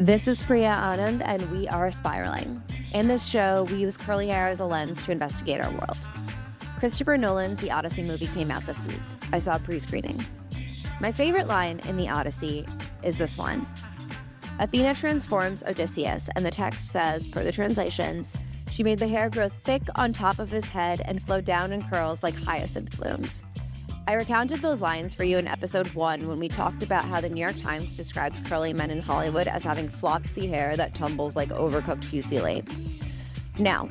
This is Priya Anand, and we are Spiraling. In this show, we use curly hair as a lens to investigate our world. Christopher Nolan's The Odyssey movie came out this week. I saw a pre-screening. My favorite line in The Odyssey is this one. Athena transforms Odysseus, and the text says, per the translations, she made the hair grow thick on top of his head and flow down in curls like hyacinth blooms. I recounted those lines for you in episode 1 when we talked about how the New York Times describes curly men in Hollywood as having flopsy hair that tumbles like overcooked fusilli. Now,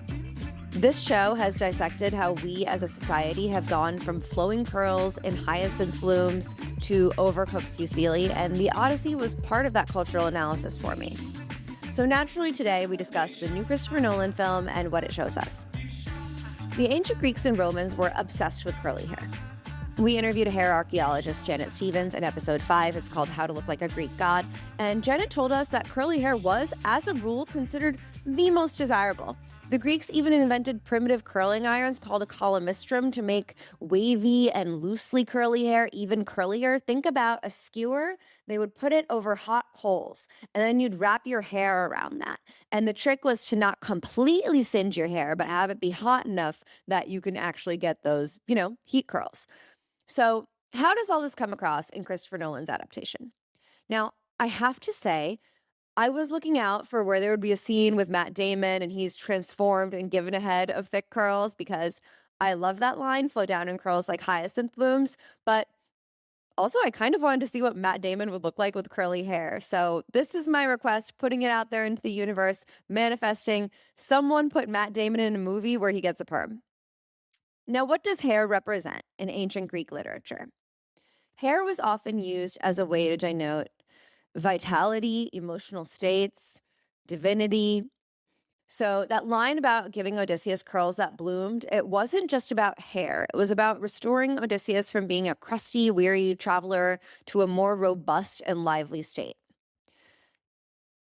this show has dissected how we as a society have gone from flowing curls and hyacinth blooms to overcooked fusilli, and The Odyssey was part of that cultural analysis for me. So naturally today we discuss the new Christopher Nolan film and what it shows us. The ancient Greeks and Romans were obsessed with curly hair. We interviewed hair archaeologist Janet Stevens in episode 5. It's called How to Look Like a Greek God. And Janet told us that curly hair was, as a rule, considered the most desirable. The Greeks even invented primitive curling irons called a calamistrum to make wavy and loosely curly hair even curlier. Think about a skewer. They would put it over hot coals, and then you'd wrap your hair around that. And the trick was to not completely singe your hair, but have it be hot enough that you can actually get those, heat curls. So how does all this come across in Christopher Nolan's adaptation? Now, I have to say, I was looking out for where there would be a scene with Matt Damon and he's transformed and given a head of thick curls because I love that line, flow down in curls like hyacinth blooms. But also, I kind of wanted to see what Matt Damon would look like with curly hair. So this is my request, putting it out there into the universe, manifesting someone put Matt Damon in a movie where he gets a perm. Now, what does hair represent in ancient Greek literature? Hair was often used as a way to denote vitality, emotional states, divinity. So that line about giving Odysseus curls that bloomed, it wasn't just about hair. It was about restoring Odysseus from being a crusty, weary traveler to a more robust and lively state.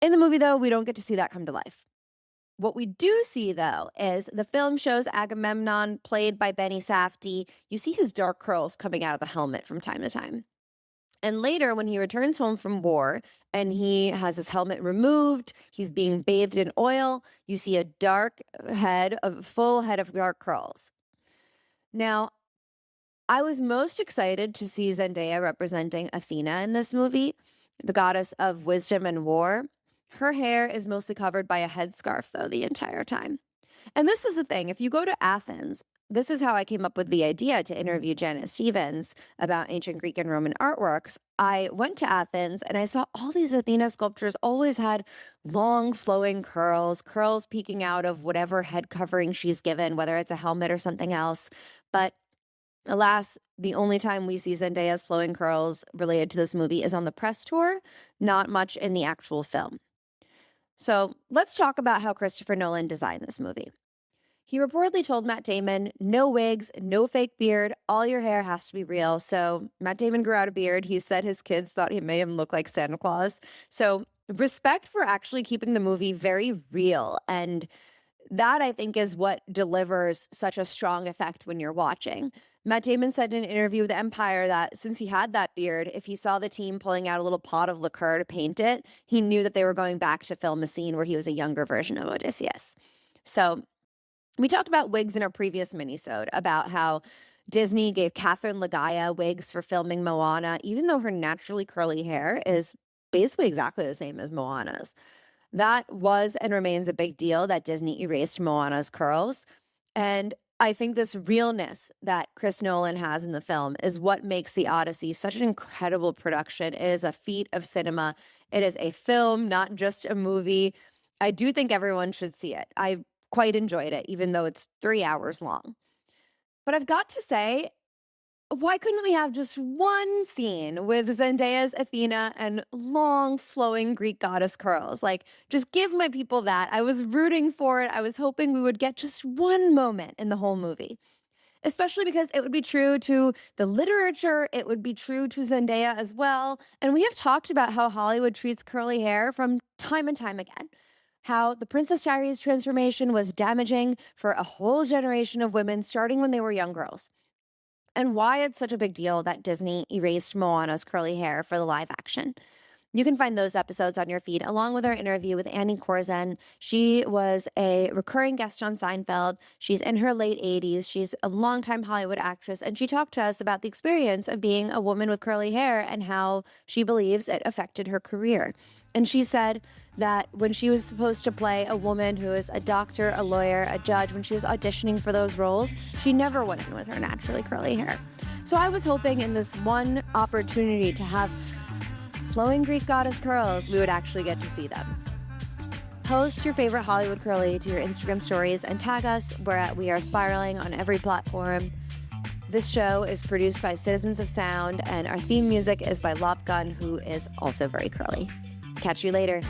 In the movie, though, we don't get to see that come to life. What we do see, though, is the film shows Agamemnon, played by Benny Safdie. You see his dark curls coming out of the helmet from time to time. And later, when he returns home from war and he has his helmet removed, he's being bathed in oil, you see a full head of dark curls. Now, I was most excited to see Zendaya representing Athena in this movie, the goddess of wisdom and war. Her hair is mostly covered by a headscarf, though, the entire time. And this is the thing. If you go to Athens, this is how I came up with the idea to interview Janet Stevens about ancient Greek and Roman artworks. I went to Athens and I saw all these Athena sculptures always had long flowing curls peeking out of whatever head covering she's given, whether it's a helmet or something else. But alas, the only time we see Zendaya's flowing curls related to this movie is on the press tour, not much in the actual film. So let's talk about how Christopher Nolan designed this movie. He reportedly told Matt Damon, no wigs, no fake beard, all your hair has to be real. So Matt Damon grew out a beard. He said his kids thought he made him look like Santa Claus. So respect for actually keeping the movie very real. And that, I think, is what delivers such a strong effect when you're watching. Matt Damon said in an interview with Empire that since he had that beard, if he saw the team pulling out a little pot of liqueur to paint it, he knew that they were going back to film a scene where he was a younger version of Odysseus. So we talked about wigs in our previous minisode, about how Disney gave Catherine Lagaya wigs for filming Moana, even though her naturally curly hair is basically exactly the same as Moana's. That was and remains a big deal that Disney erased Moana's curls. And I think this realness that Chris Nolan has in the film is what makes The Odyssey such an incredible production. It is a feat of cinema. It is a film, not just a movie. I do think everyone should see it. I quite enjoyed it, even though it's 3 hours long. But I've got to say, why couldn't we have just one scene with Zendaya's Athena and long flowing Greek goddess curls? Like, just give my people that. I was rooting for it. I was hoping we would get just one moment in the whole movie, especially because it would be true to the literature. It would be true to Zendaya as well. And we have talked about how Hollywood treats curly hair from time and time again. How the Princess Diaries transformation was damaging for a whole generation of women starting when they were young girls. And why it's such a big deal that Disney erased Moana's curly hair for the live action. You can find those episodes on your feed, along with our interview with Annie Korzen. She was a recurring guest on Seinfeld. She's in her late 80s. She's a longtime Hollywood actress, and she talked to us about the experience of being a woman with curly hair and how she believes it affected her career. And she said that when she was supposed to play a woman who is a doctor, a lawyer, a judge, when she was auditioning for those roles, she never went in with her naturally curly hair. So I was hoping in this one opportunity to have flowing Greek goddess curls, we would actually get to see them. Post your favorite Hollywood curly to your Instagram stories and tag us. We're at We Are Spiraling on every platform. This show is produced by Citizens of Sound, and our theme music is by Lop Gun, who is also very curly. Catch you later.